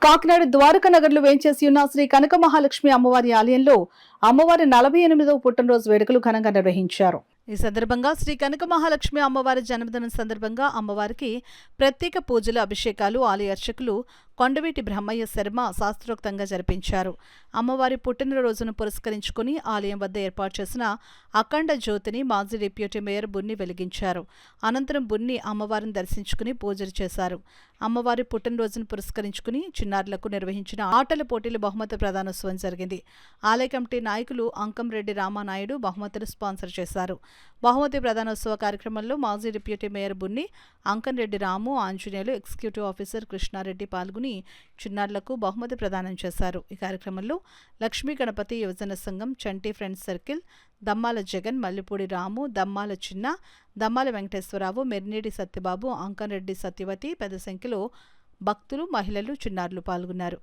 కాకినాడ ద్వారకా నగర్లో వేంచేసి ఉన్న శ్రీ కనక మహాలక్ష్మి అమ్మవారి ఆలయంలో అమ్మవారి 48వ పుట్టినరోజు వేడుకలు ఘనంగా నిర్వహించారు. ఈ సందర్భంగా శ్రీ కనక మహాలక్ష్మి అమ్మవారి జన్మదినం సందర్భంగా అమ్మవారికి ప్రత్యేక పూజలు, అభిషేకాలు ఆలయ అర్చకులు కొండవీటి బ్రహ్మయ్య శర్మ శాస్త్రోక్తంగా జరిపించారు. అమ్మవారి పుట్టినరోజును పురస్కరించుకుని ఆలయం వద్ద ఏర్పాటు చేసిన అఖండ జ్యోతిని మాజీ డిప్యూటీ మేయర్ బున్ని వెలిగించారు. అనంతరం బున్ని అమ్మవారిని దర్శించుకుని పూజలు చేశారు. అమ్మవారి పుట్టినరోజును పురస్కరించుకుని చిన్నారులకు నిర్వహించిన ఆటల పోటీలు బహుమతి ప్రదానోత్సవం జరిగింది. ఆలయ కమిటీ నాయకులు అంకంరెడ్డి రామానాయుడు బహుమతులు స్పాన్సర్ చేశారు. బహుమతి ప్రదానోత్సవ కార్యక్రమంలో మాజీ డిప్యూటీ మేయర్ బున్ని, అంకన్రెడ్డి రాము, ఆంజనేయులు, ఎగ్జిక్యూటివ్ ఆఫీసర్ కృష్ణారెడ్డి పాల్గొని చిన్నారులకు బహుమతి ప్రదానం చేశారు. ఈ కార్యక్రమంలో లక్ష్మీ గణపతి యువజన సంఘం, చంటి ఫ్రెండ్స్ సర్కిల్, దమ్మాల జగన్, మల్లిపూడి రాము, దమ్మాల చిన్న, దమ్మాల వెంకటేశ్వరరావు, మెర్నేడి సత్యబాబు, అంకన్రెడ్డి సత్యవతి పెద్ద సంఖ్యలో భక్తులు, మహిళలు, చిన్నారులు పాల్గొన్నారు.